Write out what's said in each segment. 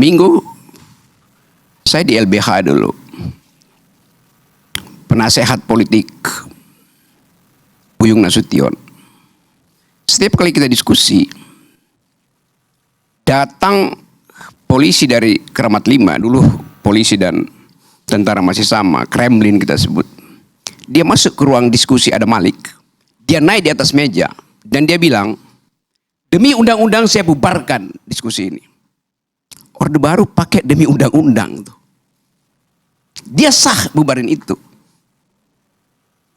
Minggu saya di LBH dulu, penasehat politik Buyung Nasution. Setiap kali kita diskusi, datang polisi dari Kramat 5, dulu polisi dan tentara masih sama, Kremlin kita sebut. Dia masuk ke ruang diskusi, ada Malik, dia naik di atas meja dan dia bilang, demi undang-undang saya bubarkan diskusi ini. Orde Baru pakai demi undang-undang tuh. Dia sah bubarin itu.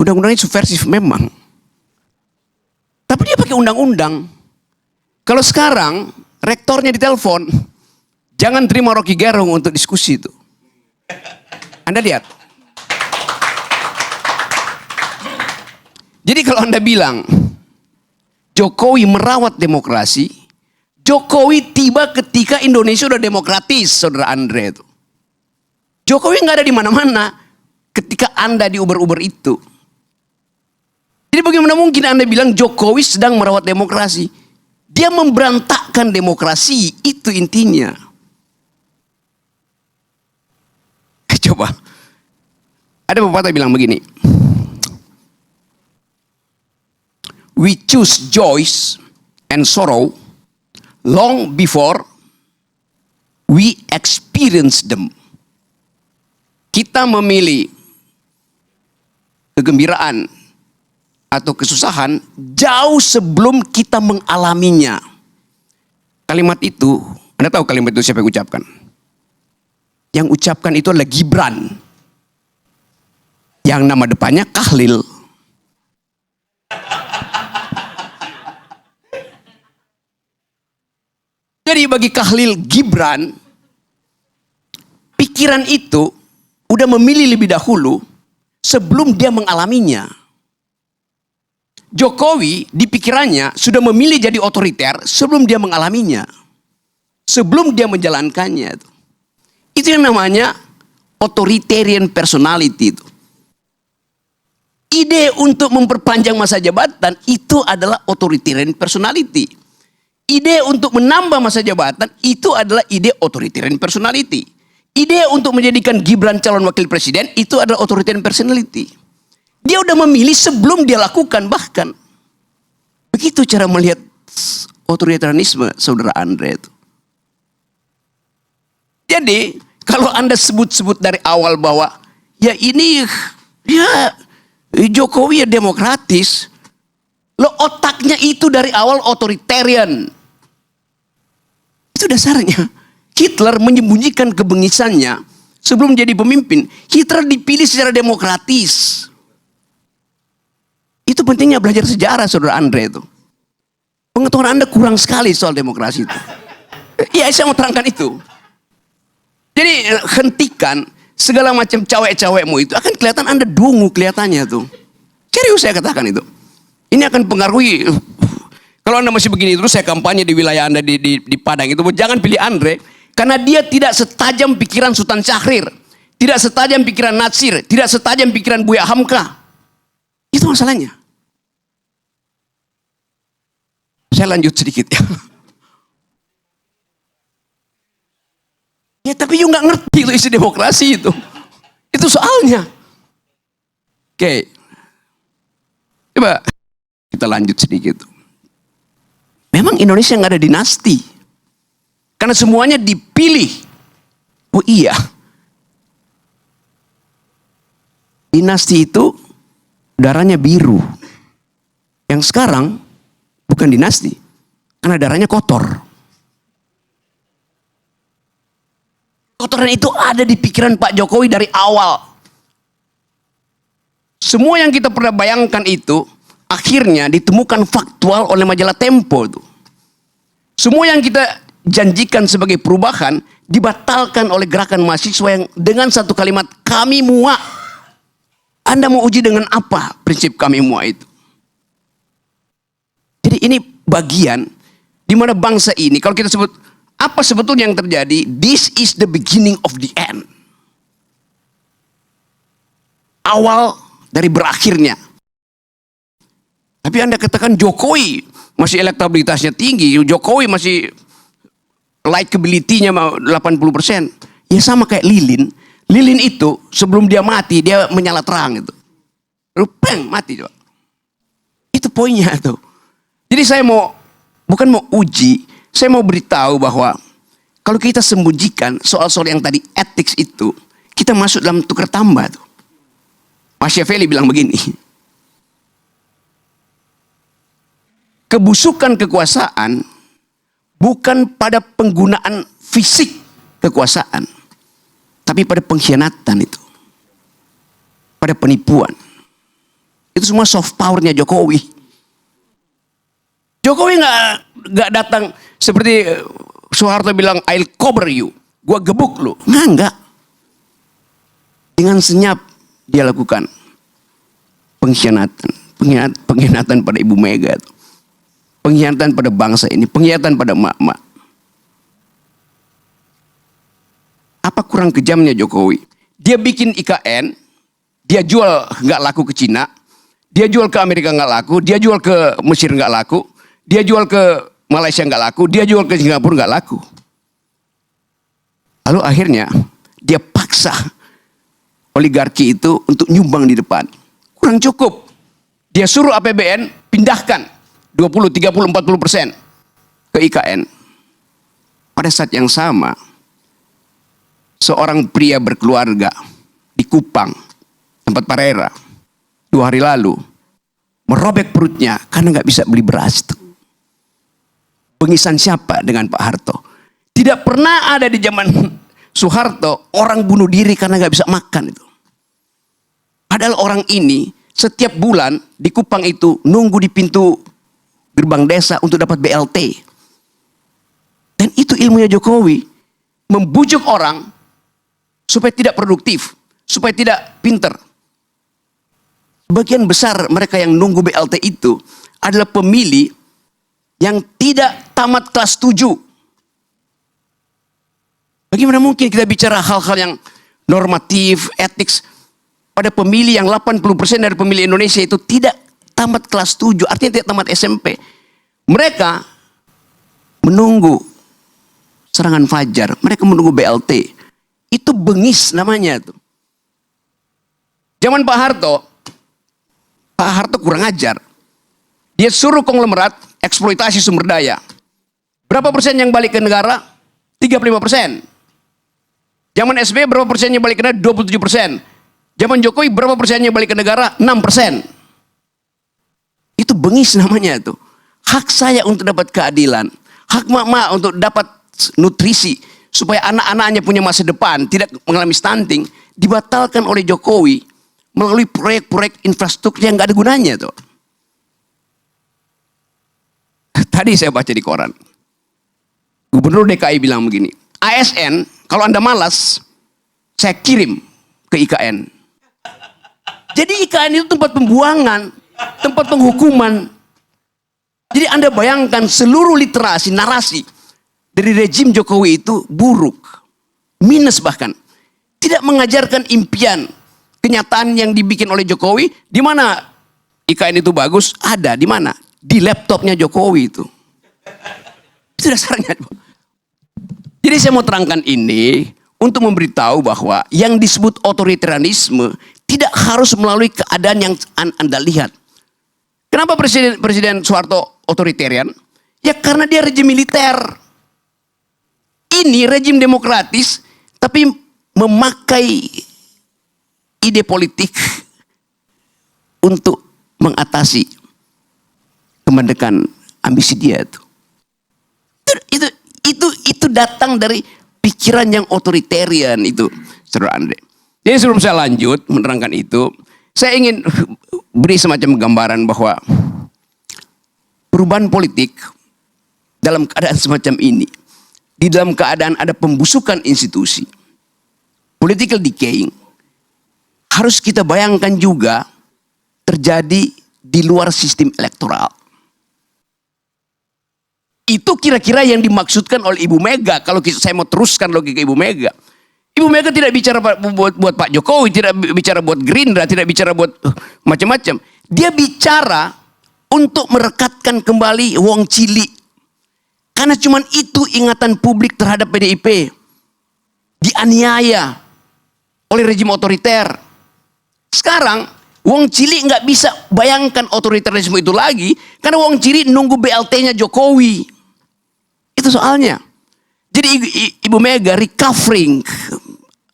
Undang-undangnya subversif memang. Tapi dia pakai undang-undang. Kalau sekarang rektornya ditelepon, jangan terima Rocky Gerung untuk diskusi itu. Anda lihat. Jadi kalau Anda bilang Jokowi merawat demokrasi, Jokowi tiba ketika Indonesia udah demokratis, saudara Andre itu. Jokowi nggak ada di mana-mana ketika Anda di Uber-Uber itu. Jadi bagaimana mungkin Anda bilang Jokowi sedang merawat demokrasi? Dia memberantakkan demokrasi, itu intinya. Coba, ada pepatah bilang begini. We choose joys and sorrow long before we experience them. Kita memilih kegembiraan atau kesusahan jauh sebelum kita mengalaminya. Kalimat itu, Anda tahu kalimat itu siapa yang ucapkan? Yang ucapkan itu adalah Gibran. Yang nama depannya Kahlil. Jadi bagi Kahlil Gibran, pikiran itu udah memilih lebih dahulu sebelum dia mengalaminya. Jokowi di pikirannya sudah memilih jadi otoriter sebelum dia mengalaminya. Sebelum dia menjalankannya. Itu yang namanya authoritarian personality itu. Ide untuk memperpanjang masa jabatan itu adalah authoritarian personality. Ide untuk menambah masa jabatan itu adalah ide authoritarian personality. Ide untuk menjadikan Gibran calon wakil presiden itu adalah authoritarian personality. Dia udah memilih sebelum dia lakukan bahkan. Begitu cara melihat otoritarianisme saudara Andre itu. Jadi kalau Anda sebut-sebut dari awal bahwa ya ini ya Jokowi ya demokratis. Lo otaknya itu dari awal otoritarian. Itu dasarnya. Hitler menyembunyikan kebengisannya sebelum jadi pemimpin. Hitler dipilih secara demokratis. Itu pentingnya belajar sejarah saudara Andre itu. Pengetahuan Anda kurang sekali soal demokrasi itu. Ya saya mau terangkan itu. Jadi hentikan segala macam cawek-cawekmu itu. Akan kelihatan Anda dungu kelihatannya tuh. Serius saya katakan itu. Ini akan pengaruhi. Kalau Anda masih begini terus saya kampanye di wilayah Anda di Padang itu. Jangan pilih Andre. Karena dia tidak setajam pikiran Sultan Syahrir. Tidak setajam pikiran Natsir. Tidak setajam pikiran Buya Hamka. Itu masalahnya. Saya lanjut sedikit ya. Ya tapi you nggak ngerti itu isi demokrasi itu. Itu soalnya. Oke. Coba kita lanjut sedikit. Memang Indonesia nggak ada dinasti. Karena semuanya dipilih. Oh iya. Dinasti itu darahnya biru. Yang sekarang bukan dinasti. Karena darahnya kotor. Kotoran itu ada di pikiran Pak Jokowi dari awal. Semua yang kita pernah bayangkan itu akhirnya ditemukan faktual oleh majalah Tempo itu. Semua yang kita janjikan sebagai perubahan dibatalkan oleh gerakan mahasiswa yang dengan satu kalimat kami muak. Anda mau uji dengan apa prinsip kami muak itu? Jadi ini bagian di mana bangsa ini kalau kita sebut apa sebetulnya yang terjadi? This is the beginning of the end. Awal dari berakhirnya. Tapi Anda katakan Jokowi masih elektabilitasnya tinggi, Jokowi masih likability-nya 80%. Ya sama kayak lilin. Lilin itu sebelum dia mati dia menyala terang itu. Lalu peng, mati coba. Itu poinnya tuh. Jadi saya bukan mau uji, saya mau beritahu bahwa kalau kita sembunyikan soal-soal yang tadi etik itu, kita masuk dalam tukar tambah tuh. Machiavelli bilang begini. Kebusukan kekuasaan bukan pada penggunaan fisik kekuasaan, tapi pada pengkhianatan itu. Pada penipuan. Itu semua soft powernya Jokowi. Jokowi nggak datang seperti Soeharto bilang I'll cover you, gua gebuk lu. Enggak. Dengan senyap dia lakukan pengkhianatan, pengkhianatan pada Ibu Mega, pengkhianatan pada bangsa ini, pengkhianatan pada emak-emak. Apa kurang kejamnya Jokowi? Dia bikin IKN, dia jual nggak laku ke Cina, dia jual ke Amerika nggak laku, dia jual ke Mesir nggak laku, dia jual ke Malaysia nggak laku, dia jual ke Singapura nggak laku. Lalu akhirnya dia paksa oligarki itu untuk nyumbang di depan. Kurang cukup. Dia suruh APBN pindahkan 20, 30, 40% ke IKN. Pada saat yang sama, seorang pria berkeluarga di Kupang, tempat Parera, 2 hari lalu, merobek perutnya karena nggak bisa beli beras itu. Pengisan siapa dengan Pak Harto? Tidak pernah ada di zaman Soeharto orang bunuh diri karena nggak bisa makan itu. Padahal orang ini setiap bulan di Kupang itu nunggu di pintu gerbang desa untuk dapat BLT. Dan itu ilmunya Jokowi. Membujuk orang supaya tidak produktif, supaya tidak pinter. Sebagian besar mereka yang nunggu BLT itu adalah pemilih yang tidak tamat kelas 7. Bagaimana mungkin kita bicara hal-hal yang normatif, etik pada pemilih yang 80% dari pemilih Indonesia itu tidak tamat kelas 7, artinya tidak tamat SMP. Mereka menunggu serangan fajar, mereka menunggu BLT. Itu bengis namanya tuh. Zaman Pak Harto kurang ajar. Dia suruh konglomerat eksploitasi sumber daya. Berapa persen yang balik ke negara? 35%. Zaman SBY berapa persennya balik ke negara? 27%. Zaman Jokowi berapa persennya balik ke negara? 6%. Itu bengis namanya tuh. Hak saya untuk dapat keadilan. Hak mak-mak untuk dapat nutrisi. Supaya anak-anaknya punya masa depan. Tidak mengalami stunting. Dibatalkan oleh Jokowi. Melalui proyek-proyek infrastruktur yang gak ada gunanya tuh. Tadi saya baca di koran. Gubernur DKI bilang begini. ASN, kalau Anda malas, saya kirim ke IKN. Jadi IKN itu tempat pembuangan, tempat penghukuman. Jadi Anda bayangkan seluruh literasi, narasi dari rejim Jokowi itu buruk. Minus bahkan. Tidak mengajarkan impian, kenyataan yang dibikin oleh Jokowi. Di mana IKN itu bagus? Ada. Di mana? Di laptopnya Jokowi itu. Itu dasarnya. Jadi saya mau terangkan ini untuk memberitahu bahwa yang disebut otoritarianisme tidak harus melalui keadaan yang Anda lihat. Kenapa Presiden Soeharto otoritarian? Ya karena dia rejim militer. Ini rejim demokratis tapi memakai ide politik untuk mengatasi kemerdekaan ambisi dia itu. Itu datang dari pikiran yang otoritarian itu, Saudara Andre. Jadi sebelum saya lanjut menerangkan itu, saya ingin beri semacam gambaran bahwa perubahan politik dalam keadaan semacam ini, di dalam keadaan ada pembusukan institusi, political decaying, harus kita bayangkan juga terjadi di luar sistem elektoral. Itu kira-kira yang dimaksudkan oleh Ibu Mega. Kalau saya mau teruskan logika Ibu Mega. Ibu Mega tidak bicara buat Pak Jokowi, tidak bicara buat Gerindra, tidak bicara buat macam-macam. Dia bicara untuk merekatkan kembali wong cilik. Karena cuman itu ingatan publik terhadap PDIP. Dianiaya oleh rejim otoriter. Sekarang, Wong Cili nggak bisa bayangkan otoriterisme itu lagi, karena Wong Cili nunggu BLT-nya Jokowi. Itu soalnya. Jadi Ibu Mega recovering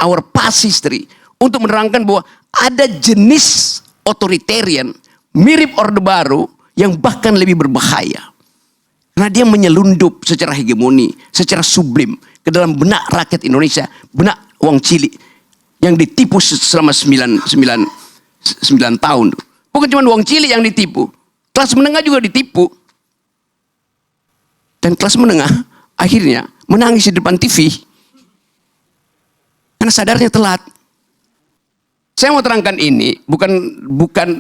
our past history untuk menerangkan bahwa ada jenis otoritarian mirip Orde Baru yang bahkan lebih berbahaya. Karena dia menyelundup secara hegemoni, secara sublim ke dalam benak rakyat Indonesia, benak Wong Cili yang ditipu selama 9 tahun. Bukan cuma Wong Cili yang ditipu, kelas menengah juga ditipu. Dan kelas menengah akhirnya menangis di depan TV karena sadarnya telat. Saya mau terangkan ini bukan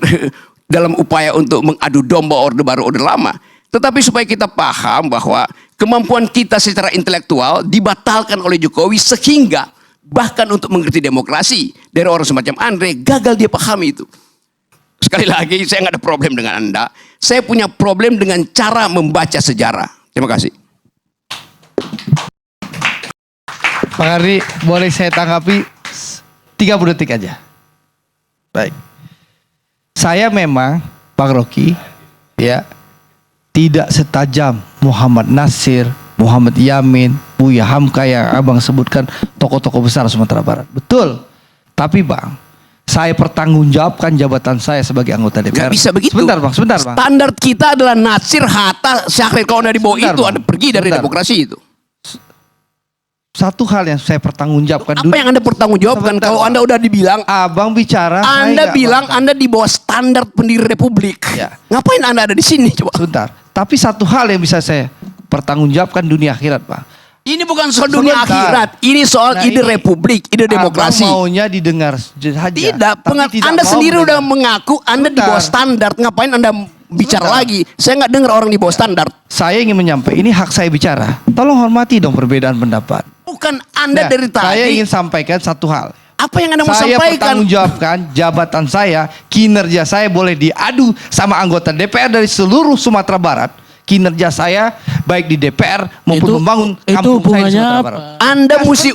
dalam upaya untuk mengadu domba Orde Baru Orde Lama, tetapi supaya kita paham bahwa kemampuan kita secara intelektual dibatalkan oleh Jokowi, sehingga bahkan untuk mengerti demokrasi dari orang semacam Andre gagal dia pahami itu. Sekali lagi, saya nggak ada problem dengan Anda, saya punya problem dengan cara membaca sejarah. Terima kasih. Pak Ardi, boleh saya tanggapi 30 detik aja. Baik. Saya memang, Bang Rocky, ya, tidak setajam Muhammad Nasir, Muhammad Yamin, Buya Hamka yang abang sebutkan tokoh-tokoh besar Sumatera Barat. Betul. Tapi Bang, saya pertanggungjawabkan jabatan saya sebagai anggota DPR. Gak bisa begitu. Sebentar Bang. Standar kita adalah Nasir, Hatta, Syahrir. Kalau anda di bawah itu, Anda pergi dari demokrasi itu. Satu hal yang saya pertanggungjawabkan. Apa yang Anda pertanggungjawabkan? Kalau Anda udah dibilang, abang bicara, Anda bilang Anda di bawah standar pendiri republik. Ya. Ngapain Anda ada di sini coba? Sebentar. Tapi satu hal yang bisa saya pertanggungjawabkan dunia akhirat, Pak. Ini bukan soal dunia akhirat, ini soal ide republik, ide demokrasi. Abang maunya didengar saja. Tidak, Anda sendiri udah mengaku Anda di bawah standar. Ngapain Anda bicara lagi? Saya nggak dengar orang di bawah standar. Saya ingin menyampaikan, ini hak saya bicara. Tolong hormati dong perbedaan pendapat. Bukan Anda dari tadi. Saya ingin sampaikan satu hal. Apa yang Anda mau Saya sampaikan? pertanggungjawabkan jabatan saya, kinerja saya boleh diadu sama anggota DPR dari seluruh Sumatera Barat. Kinerja saya baik di DPR maupun membangun kampung saya di Sumatera Barat. Anda mesti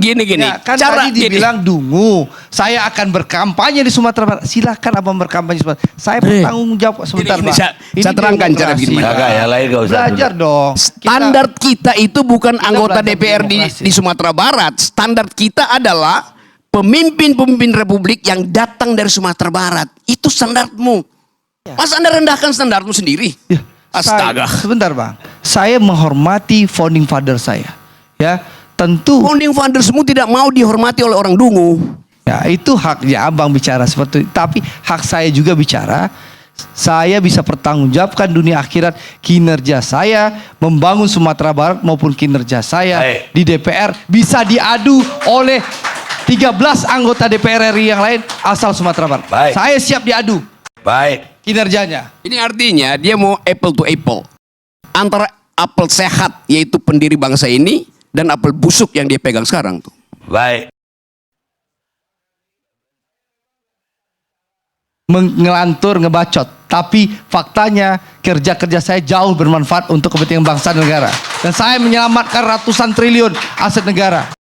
gini. Ya, kan cara tadi dibilang dungu, saya akan berkampanye di Sumatera Barat. Silahkan abang berkampanye di Sumatera. Saya bertanggung jawab sebentar, Pak. Saya terangkan cara begini. Yang lain gak usah. Belajar dong. Standar kita itu bukan anggota DPR di Sumatera Barat. Standar kita adalah pemimpin-pemimpin republik yang datang dari Sumatera Barat. Itu standarmu. Masa Anda rendahkan standarmu sendiri? Ya. Astaga. Sebentar Bang, saya menghormati founding father saya. Ya, tentu. Founding fathersmu tidak mau dihormati oleh orang dungu. Ya, itu haknya abang bicara seperti itu. Tapi hak saya juga bicara. Saya bisa pertanggungjawabkan dunia akhirat kinerja saya membangun Sumatera Barat maupun kinerja saya di DPR bisa diadu oleh 13 anggota DPR RI yang lain asal Sumatera Barat. Saya siap diadu. Kinerjanya. Ini artinya dia mau apple to apple. Antara apel sehat yaitu pendiri bangsa ini dan apel busuk yang dia pegang sekarang tuh. Ngelantur, ngebacot. Tapi faktanya kerja-kerja saya jauh bermanfaat untuk kepentingan bangsa dan negara. Dan saya menyelamatkan ratusan triliun aset negara.